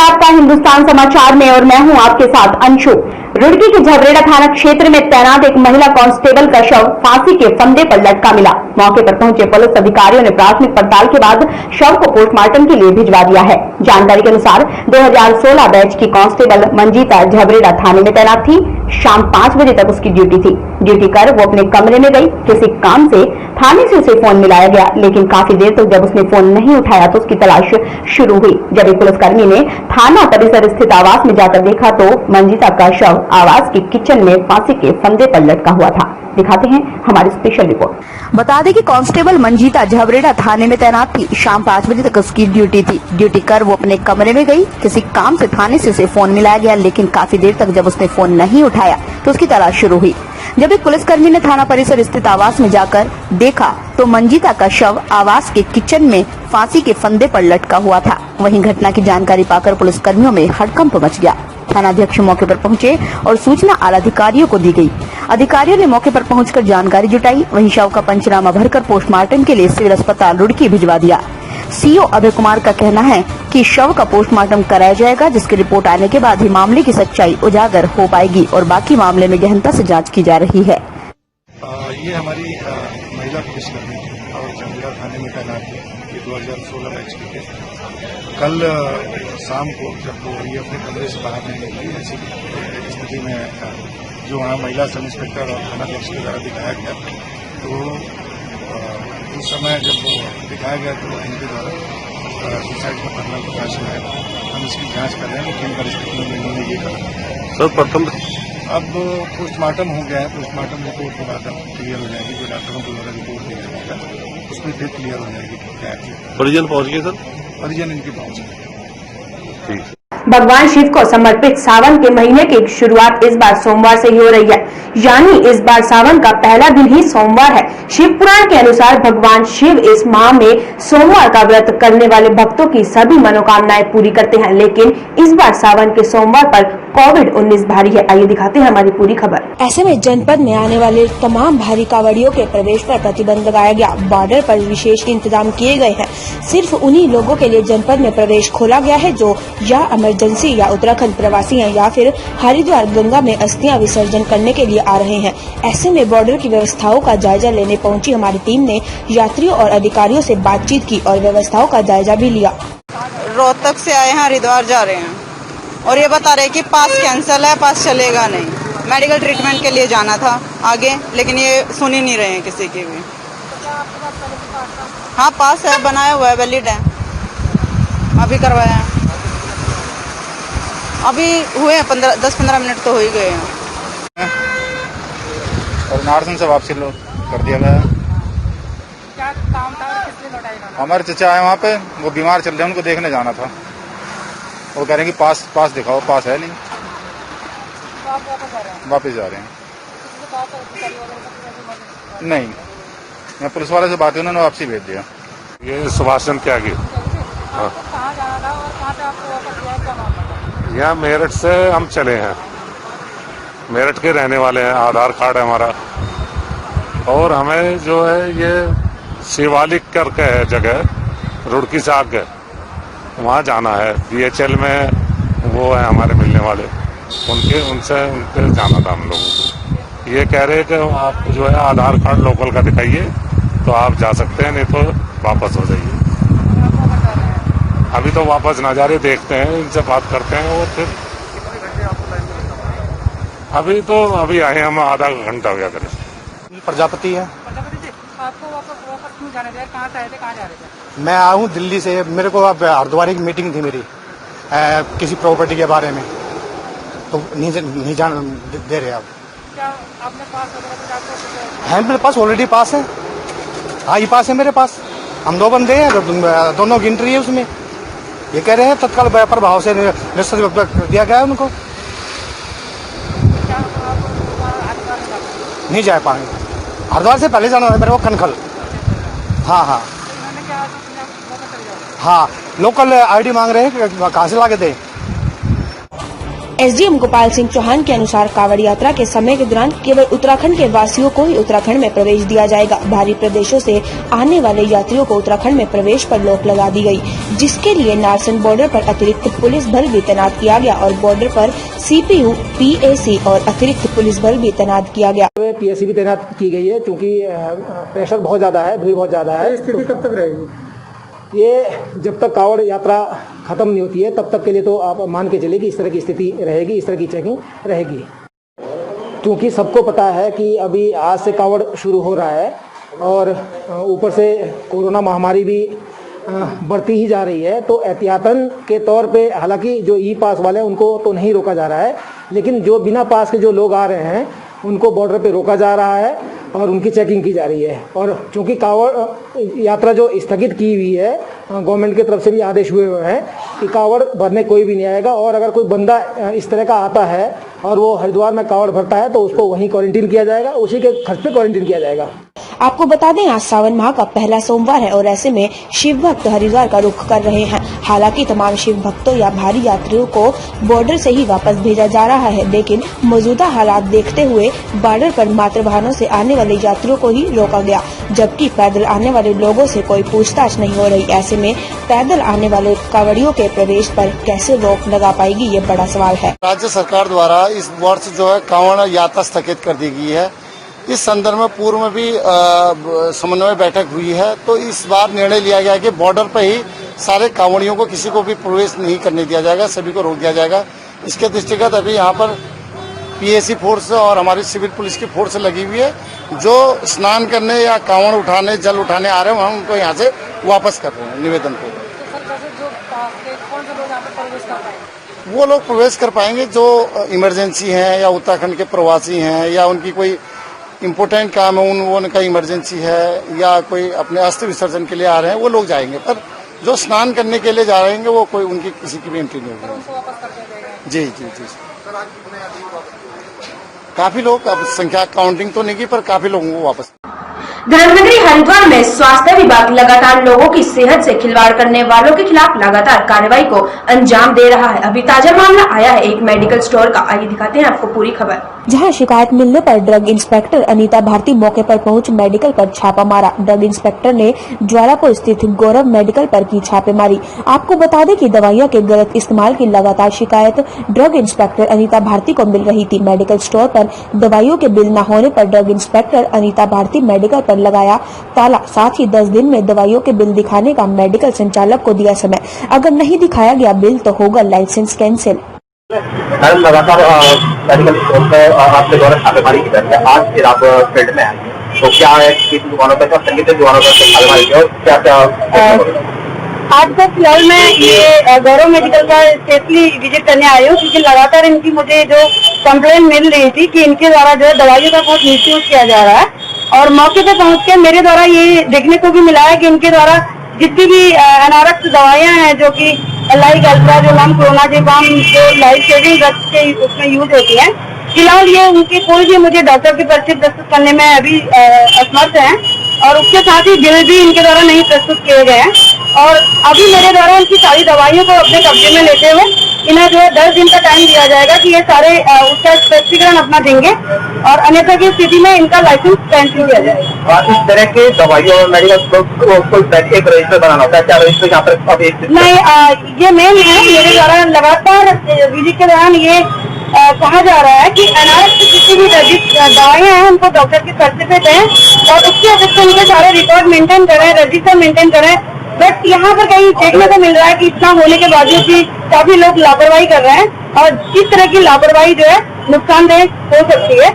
आपका हिंदुस्तान समाचार में और मैं हूं आपके साथ अंशु। रुड़की के झबरेड़ा थाना क्षेत्र में तैनात एक महिला कांस्टेबल का शव फांसी के फंदे पर लटका मिला। मौके पर पहुंचे पुलिस अधिकारियों ने प्राथमिक पड़ताल के बाद शव को पोस्टमार्टम के लिए भिजवा दिया है। जानकारी के अनुसार 2016 बैच की कांस्टेबल मंजीता झबरेड़ा थाने में तैनात थी। शाम 5 बजे तक उसकी ड्यूटी थी। ड्यूटी कर वो अपने कमरे में गई। किसी काम से थाने से उसे फोन मिलाया गया, लेकिन काफी देर तक जब उसने फोन नहीं उठाया तो उसकी तलाश शुरू हुई। जब एक पुलिसकर्मी ने थाना परिसर स्थित आवास में जाकर देखा तो मंजीता का शव आवास के किचन में फांसी के फंदे पर लटका हुआ था। दिखाते हैं हमारी स्पेशल रिपोर्ट। बता दें कि कांस्टेबल मंजीता झबरेड़ा थाने में तैनात थी। शाम 5 बजे तक उसकी ड्यूटी थी। ड्यूटी कर वो अपने कमरे में गई। किसी काम से थाने से उसे फोन मिलाया गया, लेकिन काफी देर तक जब उसने फोन नहीं उठाया तो उसकी तलाश शुरू हुई। जब एक पुलिसकर्मी ने थाना परिसर स्थित आवास में जाकर देखा तो मंजीता का शव आवास के किचन में फांसी के फंदे पर लटका हुआ था। वहीं घटना की जानकारी पाकर पुलिसकर्मियों में हड़कंप मच गया। थानाध्यक्ष मौके पर पहुंचे और सूचना आला अधिकारियों को दी गई। अधिकारियों ने मौके पर पहुंचकर जानकारी जुटाई। वहीं शव का पंचनामा भरकर पोस्टमार्टम के लिए सिविल अस्पताल रुड़की भिजवा दिया। सीओ अभय कुमार का कहना है कि शव का पोस्टमार्टम कराया जाएगा, जिसकी रिपोर्ट आने के बाद ही मामले की सच्चाई उजागर हो पाएगी और बाकी मामले में गहनता से जांच की जा रही है। ये हमारी महिला पुलिसकर्मी और झबरेड़ा थाने में तैनात है। ये 2016 बैच की है। कल शाम को जब ये अपने कमरे से बाहर नहीं निकली, ऐसी स्थिति में जो वहाँ महिला सब इंस्पेक्टर और थानाध्यक्ष के द्वारा दिखाया गया, तो उस समय जब दिखाया गया तो इनके द्वारा सुसाइड का मामला प्रकाश में आया। हम इसकी जांच कर रहे हैं कि किन परिस्थितियों में इन्होंने ये करा। सर प्रथम अब पोस्टमार्टम हो गया है। पोस्टमार्टम रिपोर्ट के बाद अब क्लियर हो जाएगी। जो डॉक्टरों को द्वारा रिपोर्ट दिया जाएगा उसमें फिर क्लियर हो जाएगी क्या है। परिजन पहुंच गए सर? परिजन इनके पहुंच गए। ठीक। भगवान शिव को समर्पित सावन के महीने की शुरुआत इस बार सोमवार से ही हो रही है, यानी इस बार सावन का पहला दिन ही सोमवार है। शिव पुराण के अनुसार भगवान शिव इस माह में सोमवार का व्रत करने वाले भक्तों की सभी मनोकामनाएं पूरी करते हैं, लेकिन इस बार सावन के सोमवार पर कोविड-19 भारी है। आइए दिखाते हैं हमारी पूरी खबर। ऐसे में जनपद में आने वाले तमाम भारी कांवड़ियों के प्रवेश पर प्रतिबंध लगाया गया। बॉर्डर पर विशेष इंतजाम किए गए हैं। सिर्फ उन्हीं लोगों के लिए जनपद में प्रवेश खोला गया है जो या इमरजेंसी या उत्तराखंड प्रवासी हैं या फिर हरिद्वार गंगा में अस्थियां विसर्जन करने के लिए आ रहे हैं। ऐसे में बॉर्डर की व्यवस्थाओं का जायजा लेने पहुंची हमारी टीम ने यात्रियों और अधिकारियों से बातचीत की और व्यवस्थाओं का जायजा भी लिया। रोहतक से आए हैं, हरिद्वार जा रहे हैं और ये बता रहे कि पास कैंसिल है, पास चलेगा नहीं। मेडिकल ट्रीटमेंट के लिए जाना था आगे, लेकिन ये सुन ही नहीं रहे हैं किसी की भी। हाँ पास है, बनाया हुआ है, वैलिड है, अभी करवाया है। अभी हुए हैं 10-15 मिनट तो हो ही गए हैं। और नारसन से वापसी कर दिया गया। क्या काम था और किस लिए लौटाई? हमारे चचा है वहाँ पे, वो बीमार चल रहे हैं, उनको देखने जाना था। वो कह रहे हैं कि पास दिखाओ, पास है नहीं। तो आप वापस आ रहे हैं? वापस जा रहे हैं। किसी से बात हो? नहीं, मैं पुलिस वाले से बात हुई, उन्होंने वापसी भेज दिया। ये सुभाष चंद्र त्यागी। हाँ। कहाँ जाना था और कहाँ पे आपको वापस किया, क्या मामला था? यहाँ मेरठ से हम चले हैं। मेरठ के रहने वाले हैं, आधार कार्ड है हमारा। और हमें जो है ये शिवालिक करके है जगह, रुड़की से आगे, वहाँ जाना है। BHL में वो है हमारे मिलने वाले, उनके जाना था हम लोगों को। ये कह रहे कि आप जो है आधार कार्ड लोकल का दिखाइए तो आप जा सकते हैं, नहीं तो वापस हो जाइए। अभी तो वापस ना जा रहे, देखते हैं, इनसे बात करते हैं और फिर अभी आए हम, आधा घंटा हो गया करें। प्रजापति है। प्रजापति जी, आपको वापस क्यों जाने थे? कहाँ से आए थे, कहाँ जा रहे थे? मैं आया हूँ दिल्ली से। मेरे को अब हरिद्वार की मीटिंग थी मेरी किसी प्रॉपर्टी के बारे में, तो नहीं जान दे रहे आप। क्या आपने पास वगैरह है? मेरे पास ऑलरेडी पास है। हाँ, ये पास है मेरे पास। हम 2 बंदे हैं, दोनों की एंट्री है उसमें। ये कह रहे हैं तत्काल प्रभाव से दिया गया है उनको। नहीं जा पाएंगे। हरिद्वार से पहले जाना है मेरे को, कनखल। हाँ, हाँ, लोकल ID मांग रहे हैं, कहाँ से ला के दे। एसडीएम गोपाल सिंह चौहान के अनुसार कांवड़ यात्रा के समय के दौरान केवल उत्तराखंड के वासियों को ही उत्तराखंड में प्रवेश दिया जाएगा। बाहरी प्रदेशों से आने वाले यात्रियों को उत्तराखंड में प्रवेश पर रोक लगा दी गई, जिसके लिए नारसन बॉर्डर पर अतिरिक्त पुलिस बल भी तैनात किया गया और बॉर्डर पर सीपीयू, पीएसी और अतिरिक्त पुलिस बल भी तैनात किया गया। पीएसी भी तैनात की गई है क्योंकि प्रेशर बहुत ज्यादा है, भीड़ बहुत ज्यादा है। स्थिति कब तक रहेगी? ये जब तक कांवड़ यात्रा खत्म नहीं होती है तब तक के लिए तो आप मान के चलिए कि इस तरह की स्थिति रहेगी, इस तरह की चेकिंग रहेगी। क्योंकि सबको पता है कि अभी आज से कांवड़ शुरू हो रहा है और ऊपर से कोरोना महामारी भी बढ़ती ही जा रही है, तो एहतियातन के तौर पे हालांकि जो ई पास वाले हैं उनको तो नहीं रोका जा रहा है, लेकिन जो बिना पास के जो लोग आ रहे हैं उनको बॉर्डर पे रोका जा रहा है और उनकी चेकिंग की जा रही है। और चूंकि कांवड़ यात्रा जो स्थगित की हुई है, गवर्नमेंट की तरफ से भी आदेश हुए हुए हैं कि कांवड़ भरने कोई भी नहीं आएगा और अगर कोई बंदा इस तरह का आता है और वो हरिद्वार में कांवड़ भरता है तो उसको वहीं क्वारंटीन किया जाएगा, उसी के खर्च पे क्वारंटीन किया जाएगा। आपको बता दें आज सावन माह का पहला सोमवार है और ऐसे में शिव भक्त हरिद्वार का रुख कर रहे हैं। हालांकि तमाम शिव भक्तों या भारी यात्रियों को बॉर्डर से ही वापस भेजा जा रहा है, लेकिन मौजूदा हालात देखते हुए बॉर्डर पर मातृ वाहनों से आने वाले यात्रियों को ही रोका गया, जबकि पैदल आने वाले लोगों से कोई पूछताछ नहीं हो रही। ऐसे में पैदल आने वाले कांवड़ियों के प्रवेश पर कैसे रोक लगा पाएगी, ये बड़ा सवाल है। राज्य सरकार द्वारा इस वर्ष जो है कांवड़ यात्रा स्थगित कर दी गई है। इस संदर्भ में पूर्व में भी समन्वय बैठक हुई है, तो इस बार निर्णय लिया गया है कि बॉर्डर पर ही सारे कांवड़ियों को किसी को भी प्रवेश नहीं करने दिया जाएगा, सभी को रोक दिया जाएगा। इसके दृष्टिगत अभी यहाँ पर पीएसी फोर्स और हमारी सिविल पुलिस की फोर्स लगी हुई है। जो स्नान करने या कांवड़ उठाने, जल उठाने आ रहे हैं, हम उनको यहाँ से वापस कर रहे हैं निवेदन को। वो लोग प्रवेश कर पाएंगे जो इमरजेंसी हैं या उत्तराखंड के प्रवासी हैं या उनकी कोई इम्पोर्टेंट काम है, उनका इमरजेंसी है या कोई अपने अस्थि विसर्जन के लिए आ रहे हैं, वो लोग जाएंगे। पर जो स्नान करने के लिए जा रहे हैं वो कोई उनकी किसी की भी एंट्री नहीं होगी। जी जी जी, काफी लोग, अब संख्या काउंटिंग तो नहीं की पर काफी लोगों को वापस। धर्मनगरी हरिद्वार में स्वास्थ्य विभाग लगातार लोगों की सेहत से खिलवाड़ करने वालों के खिलाफ लगातार कार्रवाई को अंजाम दे रहा है। अभी ताजा मामला आया है एक मेडिकल स्टोर का, आइए दिखाते हैं आपको पूरी खबर। जहां शिकायत मिलने पर ड्रग इंस्पेक्टर अनीता भारती मौके पर पहुंच मेडिकल पर छापा मारा। ड्रग इंस्पेक्टर ने ज्वालापुर स्थित गौरव मेडिकल पर की छापेमारी। आपको बता दें कि दवाइयों के गलत इस्तेमाल की लगातार शिकायत ड्रग इंस्पेक्टर अनीता भारती को मिल रही थी। मेडिकल स्टोर पर दवाइयों के बिल न होने पर drug inspector Anita Bharti medical पर लगाया ताला। साथ ही 10 दिन में दवाइयों के बिल दिखाने का मेडिकल संचालक को दिया समय। अगर नहीं दिखाया गया बिल तो होगा लाइसेंस कैंसिल। लगातार मेडिकल स्टोर पर आपके द्वारा छापेमारी की जाती है। आज फिर आप फील्ड में आए, तो क्या है कि दुकानों पर संगीत दुकानों पर छापेमारी की और क्या क्या? आज तक फिलहाल मैं ये गौरव मेडिकल का स्पेशली विजिट करने आई हूँ, क्योंकि लगातार इनकी मुझे जो कंप्लेंट मिल रही थी कि इनके द्वारा जो है दवाइयों का बहुत मिसयूज किया जा रहा है। और मौके पे पहुंच के मेरे द्वारा ये देखने को भी मिला है कि इनके द्वारा जितनी भी अनारक्त दवाइयां हैं जो कि लाइक अल्ट्राजोलाम, क्लोनाजेपाम, जो लाइफ सेविंग ड्रग्स के उसमें यूज होती हैं, फिलहाल ये उनके कोई भी मुझे डॉक्टर की पर्ची प्रस्तुत करने में अभी असमर्थ हैं और उसके साथ ही बिल भी इनके द्वारा नहीं प्रस्तुत किए गए हैं। और अभी मेरे द्वारा उनकी सारी दवाइयों को अपने कब्जे में लेते हुए इन्हें जो है 10 दिन का टाइम दिया जाएगा कि ये सारे उसका स्पष्टीकरण अपना देंगे और अन्यथा की स्थिति में इनका लाइसेंस कैंसिल किया जाएगा। इस तरह के दवाइयों और मेडिकल को एक रजिस्टर बनाना होता है, क्या रजिस्टर यहाँ पर? नहीं, ये मेन है। मेरे द्वारा लगातार विजिट के दौरान ये कहा जा रहा है कि अनारक्त जितनी भी दवाइयां हैं उनको डॉक्टर के पर्चे पे दें और उसके अपेक्षा उनके सारे रिकॉर्ड मेंटेन करें, रजिस्टर मेंटेन करें। बट यहाँ पर कहीं देखने को मिल रहा है कि इतना होने के बावजूद भी काफी लोग लापरवाही कर रहे हैं और इस तरह की लापरवाही जो है नुकसानदेह हो सकती है।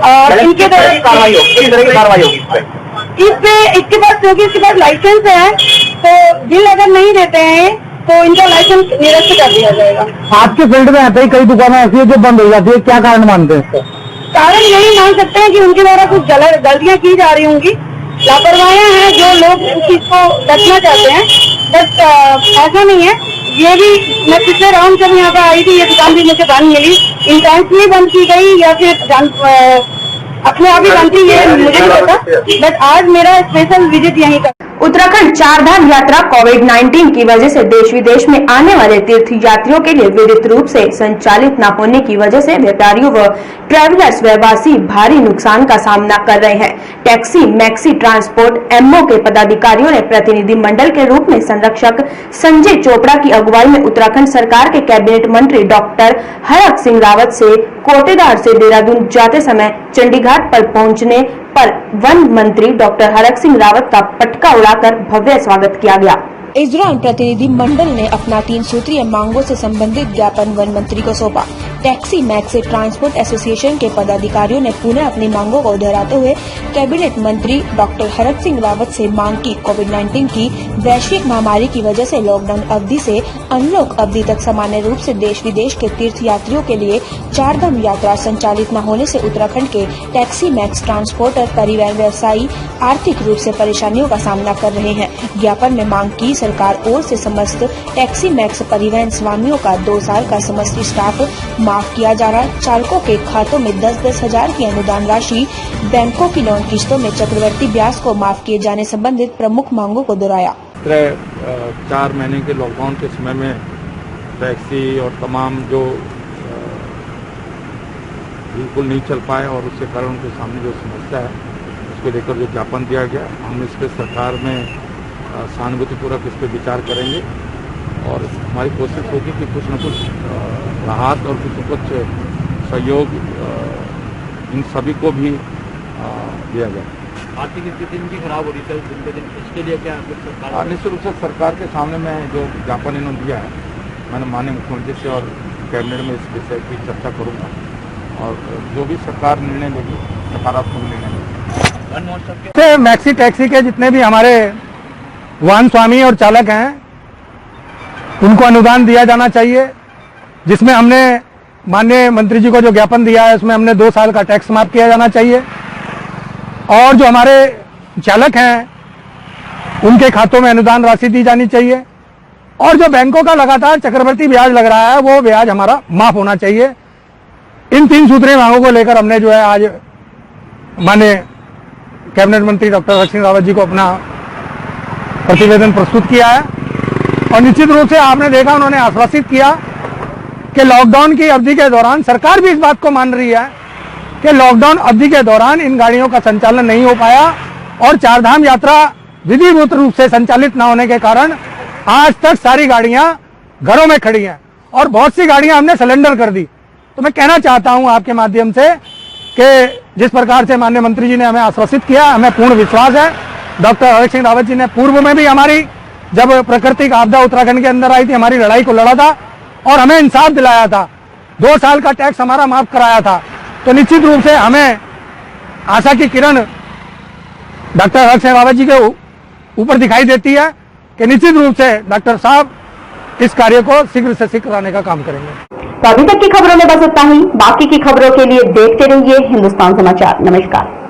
और इनके द्वारा कार्रवाई होगी इस पे। इसके पास क्योंकि इसके पास लाइसेंस है तो बिल अगर नहीं देते हैं तो इनका लाइसेंस निरस्त कर दिया जाएगा। आपके फील्ड में आते ही कई दुकानें ऐसी है जो बंद हो जाती है, क्या कारण मानते हैं इसका? कारण यही मान सकते हैं कि उनके द्वारा कुछ गलतियां की जा रही होंगी, लापरवाहियां हैं जो लोग उस चीज को बचना चाहते हैं। बट ऐसा नहीं है। ये भी मैं पिछले राउंड जब यहाँ पर आई थी ये दुकान भी मुझे बंद मिली, इंटेंशनली बंद की गई या फिर अपने आप ही बंद थी, ये मुझे नहीं पता। बट आज मेरा स्पेशल विजिट यहीं का। उत्तराखंड चारधाम यात्रा कोविड-19 की वजह से देश विदेश में आने वाले तीर्थ यात्रियों के लिए विधित रूप से संचालित न होने की वजह से व्यापारियों व ट्रैवलर्स व्यवसायी भारी नुकसान का सामना कर रहे हैं। टैक्सी मैक्सी ट्रांसपोर्ट एमओ के पदाधिकारियों ने प्रतिनिधि मंडल के रूप में संरक्षक संजय चोपड़ा की अगुवाई में उत्तराखंड सरकार के कैबिनेट मंत्री डॉक्टर हरक सिंह रावत से कोटेदार से देहरादून जाते समय चंडीघाट पर पहुंचने पर वन मंत्री डॉक्टर हरक सिंह रावत का पटका उड़ाकर भव्य स्वागत किया गया। इस दौरान प्रतिनिधि मंडल ने अपना 3 सूत्रीय मांगों से संबंधित ज्ञापन वन मंत्री को सौंपा। टैक्सी मैक्सी ट्रांसपोर्ट एसोसिएशन के पदाधिकारियों ने पुनः अपनी मांगों को दोहराते हुए कैबिनेट मंत्री डॉक्टर हरक सिंह रावत से मांग की। कोविड-19 की वैश्विक महामारी की वजह से लॉकडाउन अवधि से अनलॉक अवधि तक सामान्य रूप से देश विदेश के तीर्थ यात्रियों के लिए चारधाम यात्रा संचालित न होने से उत्तराखंड के टैक्सी मैक्स ट्रांसपोर्टर परिवहन व्यवसायी आर्थिक रूप से परेशानियों का सामना कर रहे हैं। ज्ञापन में मांग की सरकार ओर से समस्त टैक्सी मैक्स परिवहन स्वामियों का 2 साल का समस्त स्टाफ माफ किया जाना, चालकों के खातों में 10-10 हजार की अनुदान राशि, बैंकों की लोन किस्तों में चक्रवर्ती ब्याज को माफ किए जाने संबंधित प्रमुख मांगों को दोहराया। 4 महीने के लॉकडाउन के समय में टैक्सी और तमाम जो बिल्कुल नहीं चल पाए और उसके कारण उनके सामने जो समस्या है उसको लेकर जो ज्ञापन दिया गया, हम इस पर सरकार में सहानुभूतिपूर्वक इस पर विचार करेंगे और हमारी कोशिश होगी कि कुछ न कुछ राहत और कुछ न कुछ सहयोग इन सभी को भी दिया जाए। आर्थिक स्थिति इनकी खराब हो रही है दिन पे दिन, इसके लिए क्या सरकार निश्चित रूप से सरकार के सामने मैं जो ज्ञापन इन्होंने दिया है, मैंने माननीय मुख्यमंत्री से और कैबिनेट में इस विषय की चर्चा करूँगा और जो भी सरकार निर्णय लेगी सकारात्मक निर्णय लेगी। मैक्सी टैक्सी के जितने भी हमारे वाहन स्वामी और चालक हैं उनको अनुदान दिया जाना चाहिए, जिसमें हमने माननीय मंत्री जी को जो ज्ञापन दिया है उसमें हमने 2 साल का टैक्स माफ किया जाना चाहिए और जो हमारे चालक हैं उनके खातों में अनुदान राशि दी जानी चाहिए और जो बैंकों का लगातार चक्रवर्ती ब्याज लग रहा है वो ब्याज हमारा माफ होना चाहिए। इन 3 सूत्रीय मांगों को लेकर हमने जो है आज माननीय कैबिनेट मंत्री डॉक्टर हरक सिंह रावत जी को अपना प्रतिवेदन प्रस्तुत किया है और निश्चित रूप से आपने देखा उन्होंने आश्वासित किया कि लॉकडाउन की अवधि के दौरान सरकार भी इस बात को मान रही है कि लॉकडाउन अवधि के दौरान इन गाड़ियों का संचालन नहीं हो पाया और चारधाम यात्रा विधिवत रूप से संचालित न होने के कारण आज तक सारी गाड़ियां घरों में खड़ी हैं और बहुत सी गाड़ियां हमने सिलेंडर कर दी। तो मैं कहना चाहता हूं आपके माध्यम से कि जिस प्रकार से माननीय मंत्री जी ने हमें आश्वासित किया, हमें पूर्ण विश्वास है डॉक्टर हरक सिंह रावत जी ने पूर्व में भी हमारी जब प्राकृतिक आपदा उत्तराखंड के अंदर आई थी हमारी लड़ाई को लड़ा था और हमें इंसाफ दिलाया था, 2 साल का टैक्स हमारा माफ कराया था। तो निश्चित रूप से हमें आशा की किरण डॉक्टर हरक सिंह रावत जी के ऊपर दिखाई देती है कि निश्चित रूप से डॉक्टर साहब इस कार्य को शीघ्र से शीघ्र कराने का काम करेंगे। तो अभी तक की खबरों में बस इतना ही। बाकी की खबरों के लिए देखते रहिए हिंदुस्तान समाचार। नमस्कार।